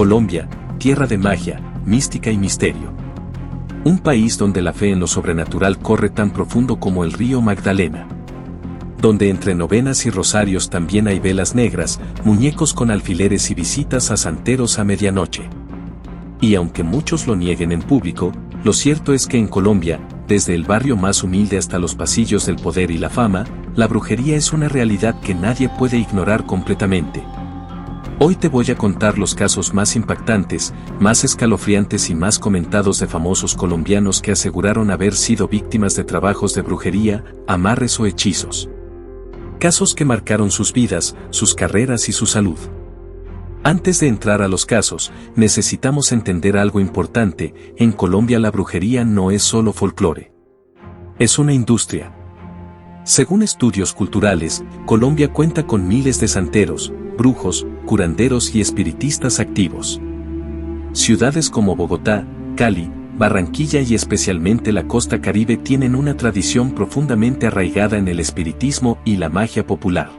Colombia, tierra de magia, mística y misterio. Un país donde la fe en lo sobrenatural corre tan profundo como el río Magdalena. Donde entre novenas y rosarios también hay velas negras, muñecos con alfileres y visitas a santeros a medianoche. Y aunque muchos lo nieguen en público, lo cierto es que en Colombia, desde el barrio más humilde hasta los pasillos del poder y la fama, la brujería es una realidad que nadie puede ignorar completamente. Hoy te voy a contar los casos más impactantes, más escalofriantes y más comentados de famosos colombianos que aseguraron haber sido víctimas de trabajos de brujería, amarres o hechizos. Casos que marcaron sus vidas, sus carreras y su salud. Antes de entrar a los casos, necesitamos entender algo importante: en Colombia la brujería no es solo folclore. Es una industria. Según estudios culturales, Colombia cuenta con miles de santeros, brujos, curanderos y espiritistas activos. Ciudades como Bogotá, Cali, Barranquilla y especialmente la costa Caribe tienen una tradición profundamente arraigada en el espiritismo y la magia popular.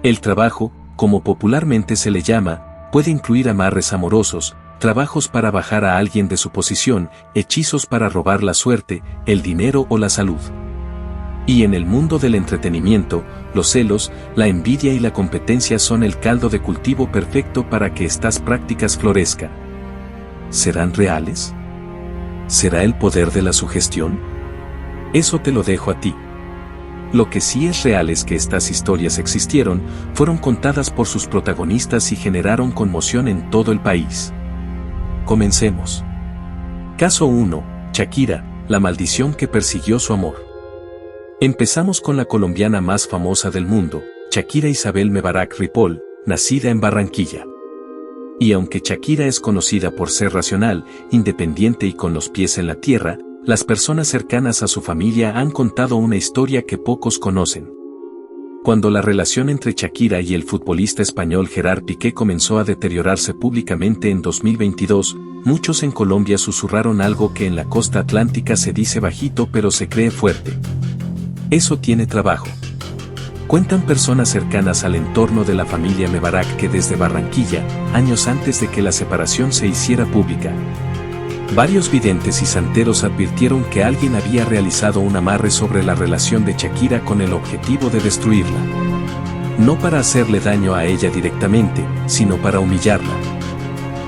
El trabajo, como popularmente se le llama, puede incluir amarres amorosos, trabajos para bajar a alguien de su posición, hechizos para robar la suerte, el dinero o la salud. Y en el mundo del entretenimiento, los celos, la envidia y la competencia son el caldo de cultivo perfecto para que estas prácticas florezcan. ¿Serán reales? ¿Será el poder de la sugestión? Eso te lo dejo a ti. Lo que sí es real es que estas historias existieron, fueron contadas por sus protagonistas y generaron conmoción en todo el país. Comencemos. Caso 1. Shakira, la maldición que persiguió su amor. Empezamos con la colombiana más famosa del mundo, Shakira Isabel Mebarak Ripoll, nacida en Barranquilla. Y aunque Shakira es conocida por ser racional, independiente y con los pies en la tierra, las personas cercanas a su familia han contado una historia que pocos conocen. Cuando la relación entre Shakira y el futbolista español Gerard Piqué comenzó a deteriorarse públicamente en 2022, muchos en Colombia susurraron algo que en la costa atlántica se dice bajito pero se cree fuerte: eso tiene trabajo. Cuentan personas cercanas al entorno de la familia Mebarak que desde Barranquilla, años antes de que la separación se hiciera pública, varios videntes y santeros advirtieron que alguien había realizado un amarre sobre la relación de Shakira con el objetivo de destruirla. No para hacerle daño a ella directamente, sino para humillarla.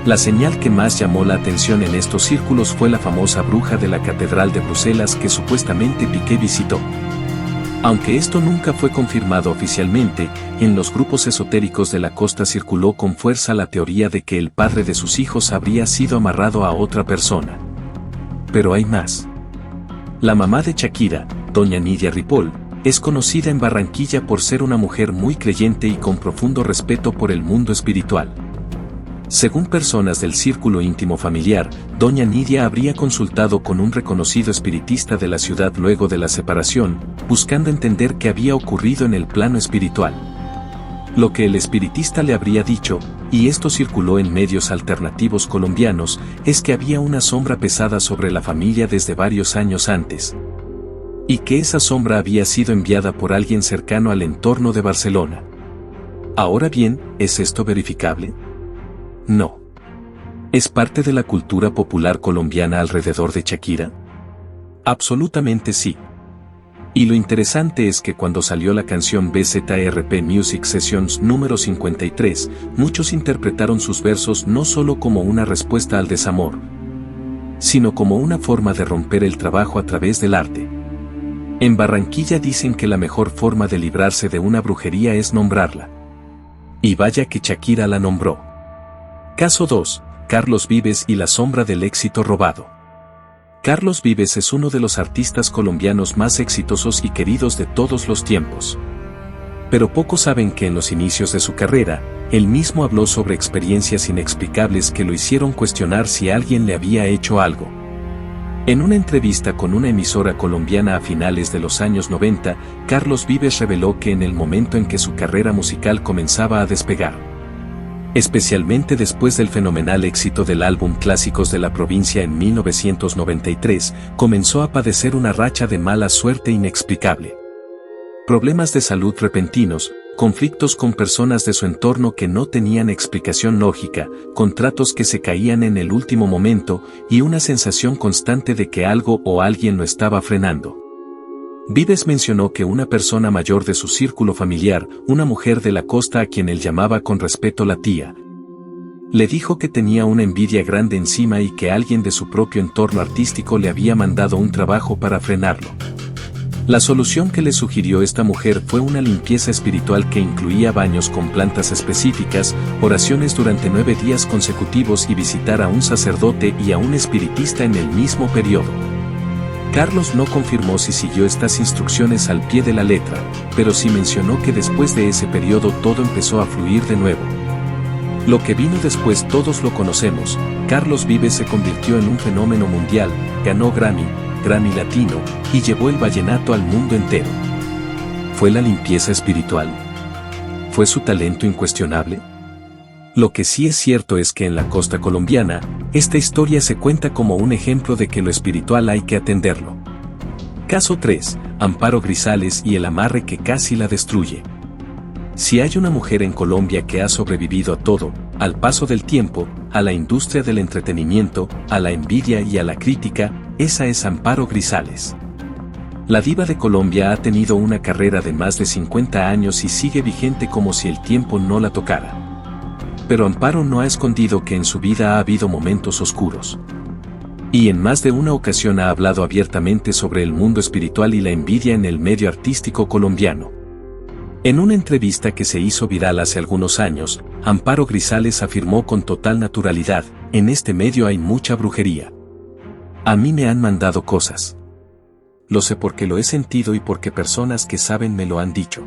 La señal que más llamó la atención en estos círculos fue la famosa bruja de la Catedral de Bruselas que supuestamente Piqué visitó. Aunque esto nunca fue confirmado oficialmente, en los grupos esotéricos de la costa circuló con fuerza la teoría de que el padre de sus hijos habría sido amarrado a otra persona. Pero hay más. La mamá de Shakira, doña Nidia Ripoll, es conocida en Barranquilla por ser una mujer muy creyente y con profundo respeto por el mundo espiritual. Según personas del círculo íntimo familiar, doña Nidia habría consultado con un reconocido espiritista de la ciudad luego de la separación, buscando entender qué había ocurrido en el plano espiritual. Lo que el espiritista le habría dicho, y esto circuló en medios alternativos colombianos, es que había una sombra pesada sobre la familia desde varios años antes. Y que esa sombra había sido enviada por alguien cercano al entorno de Barcelona. Ahora bien, ¿es esto verificable? No. ¿Es parte de la cultura popular colombiana alrededor de Shakira? Absolutamente sí. Y lo interesante es que cuando salió la canción BZRP Music Sessions número 53, muchos interpretaron sus versos no solo como una respuesta al desamor, sino como una forma de romper el trabajo a través del arte. En Barranquilla dicen que la mejor forma de librarse de una brujería es nombrarla. Y vaya que Shakira la nombró. Caso 2. Carlos Vives y la sombra del éxito robado. Carlos Vives es uno de los artistas colombianos más exitosos y queridos de todos los tiempos. Pero pocos saben que en los inicios de su carrera, él mismo habló sobre experiencias inexplicables que lo hicieron cuestionar si alguien le había hecho algo. En una entrevista con una emisora colombiana a finales de los años 90, Carlos Vives reveló que en el momento en que su carrera musical comenzaba a despegar, especialmente después del fenomenal éxito del álbum Clásicos de la Provincia en 1993, comenzó a padecer una racha de mala suerte inexplicable. Problemas de salud repentinos, conflictos con personas de su entorno que no tenían explicación lógica, contratos que se caían en el último momento y una sensación constante de que algo o alguien lo estaba frenando. Vives mencionó que una persona mayor de su círculo familiar, una mujer de la costa a quien él llamaba con respeto la tía, le dijo que tenía una envidia grande encima y que alguien de su propio entorno artístico le había mandado un trabajo para frenarlo. La solución que le sugirió esta mujer fue una limpieza espiritual que incluía baños con plantas específicas, oraciones durante 9 días consecutivos y visitar a un sacerdote y a un espiritista en el mismo periodo. Carlos no confirmó si siguió estas instrucciones al pie de la letra, pero sí mencionó que después de ese periodo todo empezó a fluir de nuevo. Lo que vino después todos lo conocemos. Carlos Vives se convirtió en un fenómeno mundial, ganó Grammy Latino, y llevó el vallenato al mundo entero. ¿Fue la limpieza espiritual? ¿Fue su talento incuestionable? Lo que sí es cierto es que en la costa colombiana, esta historia se cuenta como un ejemplo de que lo espiritual hay que atenderlo. Caso 3, Amparo Grisales y el amarre que casi la destruye. Si hay una mujer en Colombia que ha sobrevivido a todo, al paso del tiempo, a la industria del entretenimiento, a la envidia y a la crítica, esa es Amparo Grisales. La diva de Colombia ha tenido una carrera de más de 50 años y sigue vigente como si el tiempo no la tocara. Pero Amparo no ha escondido que en su vida ha habido momentos oscuros. Y en más de una ocasión ha hablado abiertamente sobre el mundo espiritual y la envidia en el medio artístico colombiano. En una entrevista que se hizo viral hace algunos años, Amparo Grisales afirmó con total naturalidad: en este medio hay mucha brujería. A mí me han mandado cosas. Lo sé porque lo he sentido y porque personas que saben me lo han dicho.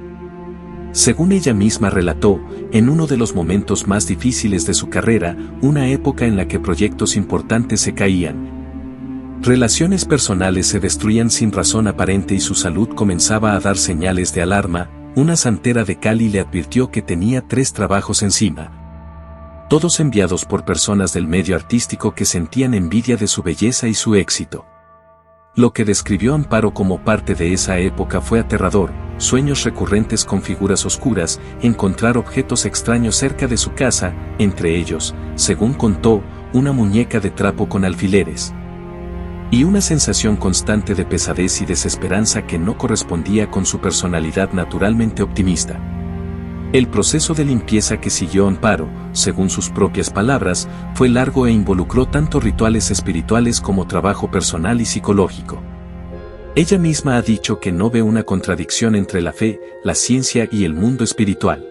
Según ella misma relató, en uno de los momentos más difíciles de su carrera, una época en la que proyectos importantes se caían, relaciones personales se destruían sin razón aparente y su salud comenzaba a dar señales de alarma, una santera de Cali le advirtió que tenía 3 trabajos encima. Todos enviados por personas del medio artístico que sentían envidia de su belleza y su éxito. Lo que describió Amparo como parte de esa época fue aterrador: sueños recurrentes con figuras oscuras, encontrar objetos extraños cerca de su casa, entre ellos, según contó, una muñeca de trapo con alfileres. Y una sensación constante de pesadez y desesperanza que no correspondía con su personalidad naturalmente optimista. El proceso de limpieza que siguió Amparo, según sus propias palabras, fue largo e involucró tanto rituales espirituales como trabajo personal y psicológico. Ella misma ha dicho que no ve una contradicción entre la fe, la ciencia y el mundo espiritual.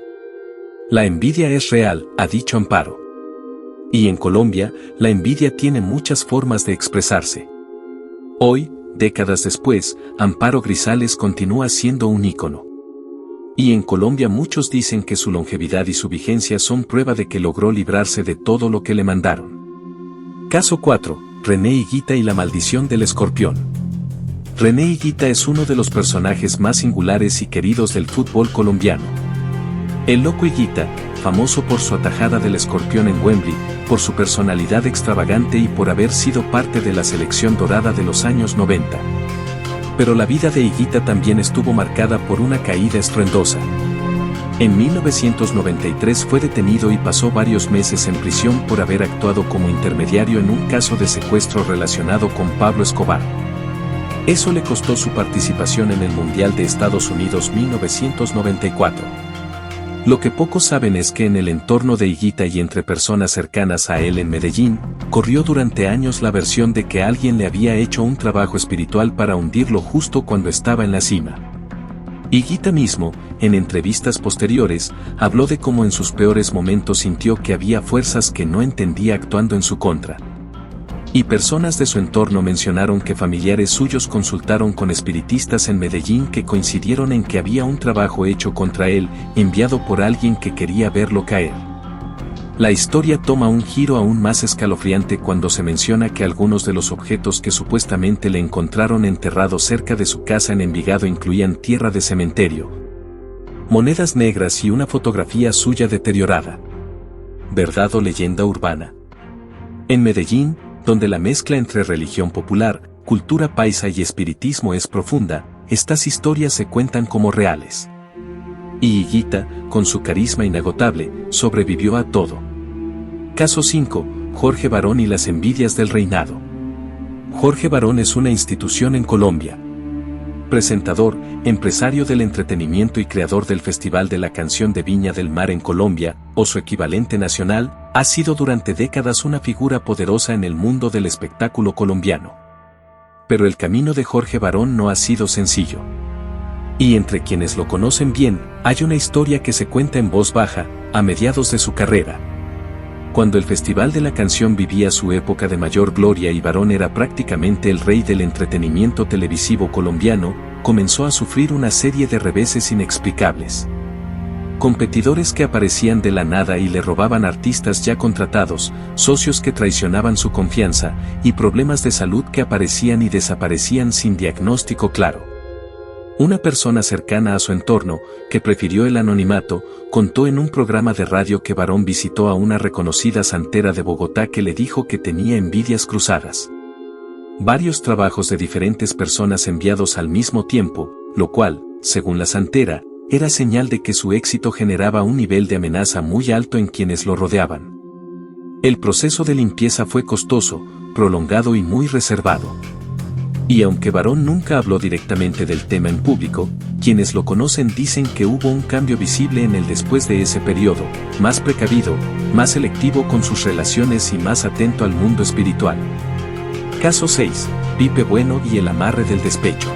La envidia es real, ha dicho Amparo. Y en Colombia, la envidia tiene muchas formas de expresarse. Hoy, décadas después, Amparo Grisales continúa siendo un ícono. Y en Colombia muchos dicen que su longevidad y su vigencia son prueba de que logró librarse de todo lo que le mandaron. Caso 4, René Higuita y la maldición del escorpión. René Higuita es uno de los personajes más singulares y queridos del fútbol colombiano. El Loco Higuita, famoso por su atajada del escorpión en Wembley, por su personalidad extravagante y por haber sido parte de la selección dorada de los años 90. Pero la vida de Higuita también estuvo marcada por una caída estruendosa. En 1993 fue detenido y pasó varios meses en prisión por haber actuado como intermediario en un caso de secuestro relacionado con Pablo Escobar. Eso le costó su participación en el Mundial de Estados Unidos 1994. Lo que pocos saben es que en el entorno de Higuita y entre personas cercanas a él en Medellín, corrió durante años la versión de que alguien le había hecho un trabajo espiritual para hundirlo justo cuando estaba en la cima. Higuita mismo, en entrevistas posteriores, habló de cómo en sus peores momentos sintió que había fuerzas que no entendía actuando en su contra. Y personas de su entorno mencionaron que familiares suyos consultaron con espiritistas en Medellín que coincidieron en que había un trabajo hecho contra él, enviado por alguien que quería verlo caer. La historia toma un giro aún más escalofriante cuando se menciona que algunos de los objetos que supuestamente le encontraron enterrados cerca de su casa en Envigado incluían tierra de cementerio, monedas negras y una fotografía suya deteriorada. ¿Verdad o leyenda urbana? En Medellín, donde la mezcla entre religión popular, cultura paisa y espiritismo es profunda, estas historias se cuentan como reales. Y Higuita, con su carisma inagotable, sobrevivió a todo. Caso 5. Jorge Barón y las envidias del reinado. Jorge Barón es una institución en Colombia. Presentador, empresario del entretenimiento y creador del Festival de la Canción de Viña del Mar en Colombia, o su equivalente nacional, ha sido durante décadas una figura poderosa en el mundo del espectáculo colombiano. Pero el camino de Jorge Barón no ha sido sencillo. Y entre quienes lo conocen bien, hay una historia que se cuenta en voz baja, a mediados de su carrera. Cuando el Festival de la Canción vivía su época de mayor gloria y Barón era prácticamente el rey del entretenimiento televisivo colombiano, comenzó a sufrir una serie de reveses inexplicables. Competidores que aparecían de la nada y le robaban artistas ya contratados, socios que traicionaban su confianza, y problemas de salud que aparecían y desaparecían sin diagnóstico claro. Una persona cercana a su entorno, que prefirió el anonimato, contó en un programa de radio que Barón visitó a una reconocida santera de Bogotá que le dijo que tenía envidias cruzadas. Varios trabajos de diferentes personas enviados al mismo tiempo, lo cual, según la santera, era señal de que su éxito generaba un nivel de amenaza muy alto en quienes lo rodeaban. El proceso de limpieza fue costoso, prolongado y muy reservado. Y aunque Barón nunca habló directamente del tema en público, quienes lo conocen dicen que hubo un cambio visible en él después de ese periodo, más precavido, más selectivo con sus relaciones y más atento al mundo espiritual. Caso 6. Pipe Bueno y el amarre del despecho.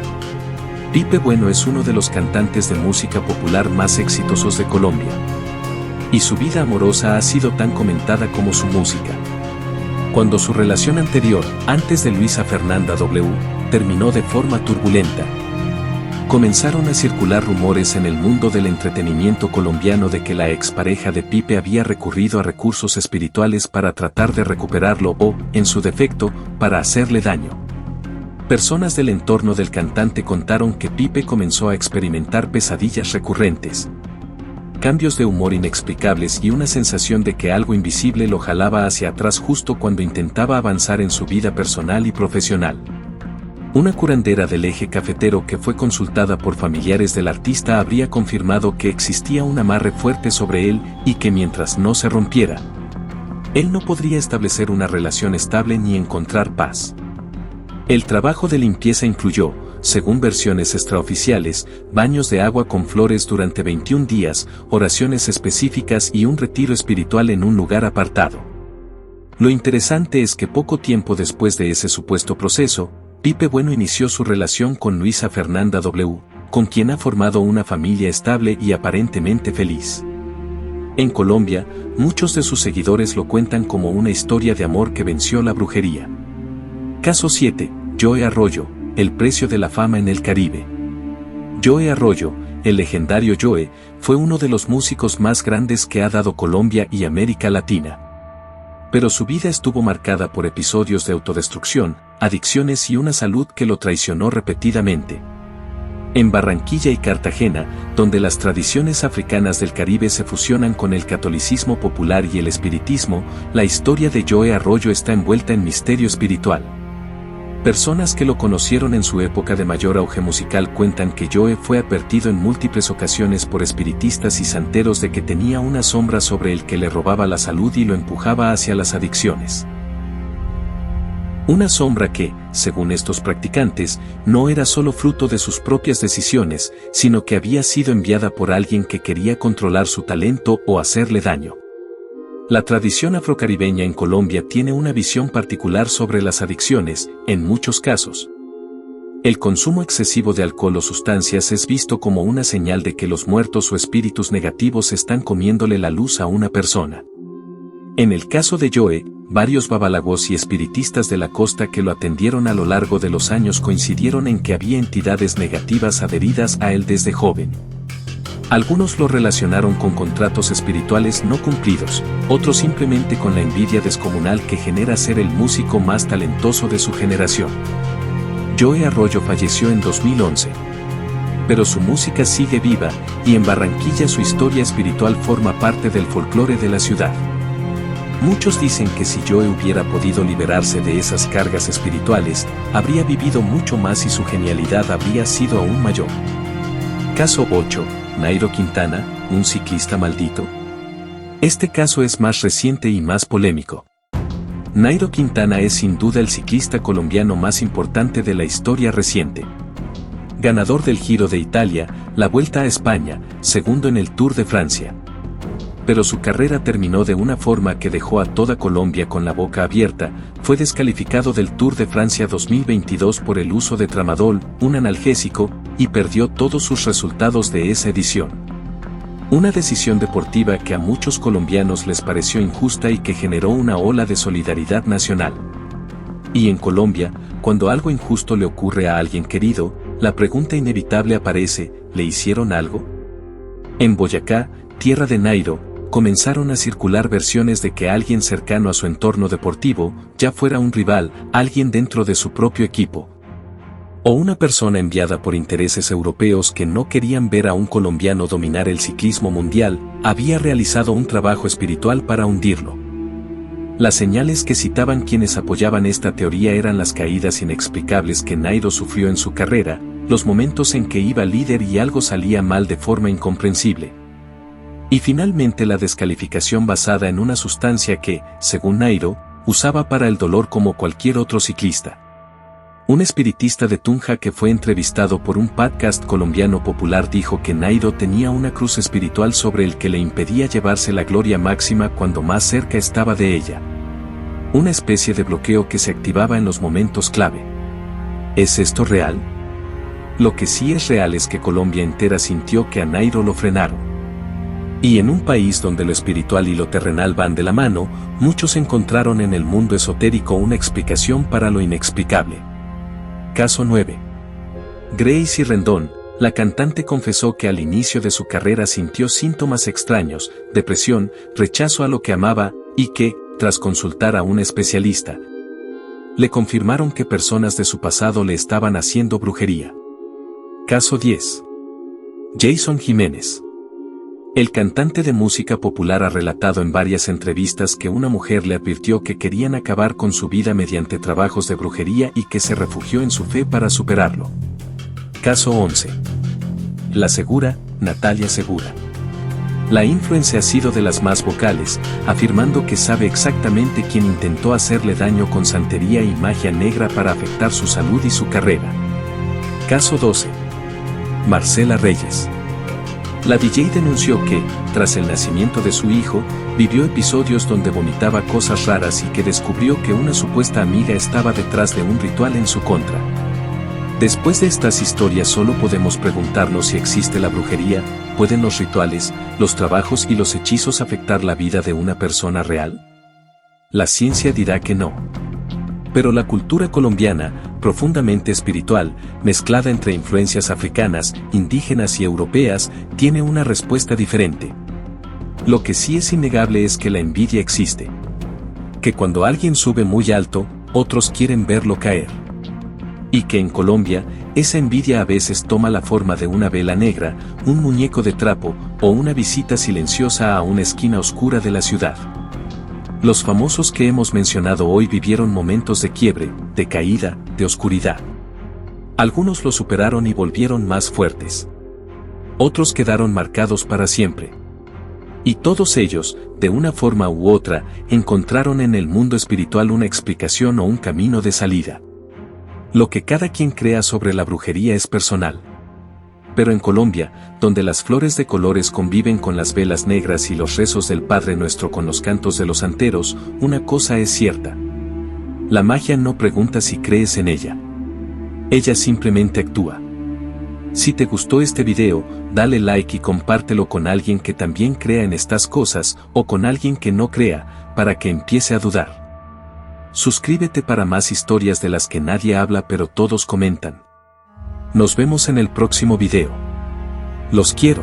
Pipe Bueno es uno de los cantantes de música popular más exitosos de Colombia. Y su vida amorosa ha sido tan comentada como su música. Cuando su relación anterior, antes de Luisa Fernanda W., terminó de forma turbulenta, comenzaron a circular rumores en el mundo del entretenimiento colombiano de que la expareja de Pipe había recurrido a recursos espirituales para tratar de recuperarlo o, en su defecto, para hacerle daño. Personas del entorno del cantante contaron que Pipe comenzó a experimentar pesadillas recurrentes, cambios de humor inexplicables y una sensación de que algo invisible lo jalaba hacia atrás justo cuando intentaba avanzar en su vida personal y profesional. Una curandera del eje cafetero que fue consultada por familiares del artista habría confirmado que existía un amarre fuerte sobre él y que mientras no se rompiera, él no podría establecer una relación estable ni encontrar paz. El trabajo de limpieza incluyó, según versiones extraoficiales, baños de agua con flores durante 21 días, oraciones específicas y un retiro espiritual en un lugar apartado. Lo interesante es que poco tiempo después de ese supuesto proceso, Pipe Bueno inició su relación con Luisa Fernanda W., con quien ha formado una familia estable y aparentemente feliz. En Colombia, muchos de sus seguidores lo cuentan como una historia de amor que venció la brujería. Caso 7. Joe Arroyo, el precio de la fama en el Caribe. Joe Arroyo, el legendario Joe, fue uno de los músicos más grandes que ha dado Colombia y América Latina. Pero su vida estuvo marcada por episodios de autodestrucción, adicciones y una salud que lo traicionó repetidamente. En Barranquilla y Cartagena, donde las tradiciones africanas del Caribe se fusionan con el catolicismo popular y el espiritismo, la historia de Joe Arroyo está envuelta en misterio espiritual. Personas que lo conocieron en su época de mayor auge musical cuentan que Joe fue advertido en múltiples ocasiones por espiritistas y santeros de que tenía una sombra sobre el que le robaba la salud y lo empujaba hacia las adicciones. Una sombra que, según estos practicantes, no era solo fruto de sus propias decisiones, sino que había sido enviada por alguien que quería controlar su talento o hacerle daño. La tradición afrocaribeña en Colombia tiene una visión particular sobre las adicciones, en muchos casos. El consumo excesivo de alcohol o sustancias es visto como una señal de que los muertos o espíritus negativos están comiéndole la luz a una persona. En el caso de Joe, varios babalagos y espiritistas de la costa que lo atendieron a lo largo de los años coincidieron en que había entidades negativas adheridas a él desde joven. Algunos lo relacionaron con contratos espirituales no cumplidos, otros simplemente con la envidia descomunal que genera ser el músico más talentoso de su generación. Joe Arroyo falleció en 2011. Pero su música sigue viva, y en Barranquilla su historia espiritual forma parte del folclore de la ciudad. Muchos dicen que si Joe hubiera podido liberarse de esas cargas espirituales, habría vivido mucho más y su genialidad habría sido aún mayor. Caso 8. Nairo Quintana, un ciclista maldito? Este caso es más reciente y más polémico. Nairo Quintana es sin duda el ciclista colombiano más importante de la historia reciente. Ganador del Giro de Italia, la Vuelta a España, segundo en el Tour de Francia. Pero su carrera terminó de una forma que dejó a toda Colombia con la boca abierta. Fue descalificado del Tour de Francia 2022 por el uso de tramadol, un analgésico, y perdió todos sus resultados de esa edición. Una decisión deportiva que a muchos colombianos les pareció injusta y que generó una ola de solidaridad nacional. Y en Colombia, cuando algo injusto le ocurre a alguien querido, la pregunta inevitable aparece: ¿le hicieron algo? En Boyacá, tierra de Nairo, comenzaron a circular versiones de que alguien cercano a su entorno deportivo, ya fuera un rival, alguien dentro de su propio equipo, o una persona enviada por intereses europeos que no querían ver a un colombiano dominar el ciclismo mundial, había realizado un trabajo espiritual para hundirlo. Las señales que citaban quienes apoyaban esta teoría eran las caídas inexplicables que Nairo sufrió en su carrera, los momentos en que iba líder y algo salía mal de forma incomprensible. Y finalmente la descalificación basada en una sustancia que, según Nairo, usaba para el dolor como cualquier otro ciclista. Un espiritista de Tunja que fue entrevistado por un podcast colombiano popular dijo que Nairo tenía una cruz espiritual sobre el que le impedía llevarse la gloria máxima cuando más cerca estaba de ella. Una especie de bloqueo que se activaba en los momentos clave. ¿Es esto real? Lo que sí es real es que Colombia entera sintió que a Nairo lo frenaron. Y en un país donde lo espiritual y lo terrenal van de la mano, muchos encontraron en el mundo esotérico una explicación para lo inexplicable. Caso 9. Gracie Rendón, la cantante confesó que al inicio de su carrera sintió síntomas extraños, depresión, rechazo a lo que amaba, y que, tras consultar a un especialista, le confirmaron que personas de su pasado le estaban haciendo brujería. Caso 10. Jason Jiménez. El cantante de música popular ha relatado en varias entrevistas que una mujer le advirtió que querían acabar con su vida mediante trabajos de brujería y que se refugió en su fe para superarlo. Caso 11. La Segura, Natalia Segura. La influencer ha sido de las más vocales, afirmando que sabe exactamente quién intentó hacerle daño con santería y magia negra para afectar su salud y su carrera. Caso 12. Marcela Reyes. La DJ denunció que, tras el nacimiento de su hijo, vivió episodios donde vomitaba cosas raras y que descubrió que una supuesta amiga estaba detrás de un ritual en su contra. Después de estas historias solo podemos preguntarnos si existe la brujería, ¿pueden los rituales, los trabajos y los hechizos afectar la vida de una persona real? La ciencia dirá que no. Pero la cultura colombiana, profundamente espiritual, mezclada entre influencias africanas, indígenas y europeas, tiene una respuesta diferente. Lo que sí es innegable es que la envidia existe. Que cuando alguien sube muy alto, otros quieren verlo caer. Y que en Colombia, esa envidia a veces toma la forma de una vela negra, un muñeco de trapo, o una visita silenciosa a una esquina oscura de la ciudad. Los famosos que hemos mencionado hoy vivieron momentos de quiebre, de caída, de oscuridad. Algunos lo superaron y volvieron más fuertes. Otros quedaron marcados para siempre. Y todos ellos, de una forma u otra, encontraron en el mundo espiritual una explicación o un camino de salida. Lo que cada quien crea sobre la brujería es personal. Pero en Colombia, donde las flores de colores conviven con las velas negras y los rezos del Padre Nuestro con los cantos de los santeros, una cosa es cierta. La magia no pregunta si crees en ella. Ella simplemente actúa. Si te gustó este video, dale like y compártelo con alguien que también crea en estas cosas, o con alguien que no crea, para que empiece a dudar. Suscríbete para más historias de las que nadie habla pero todos comentan. Nos vemos en el próximo video. Los quiero.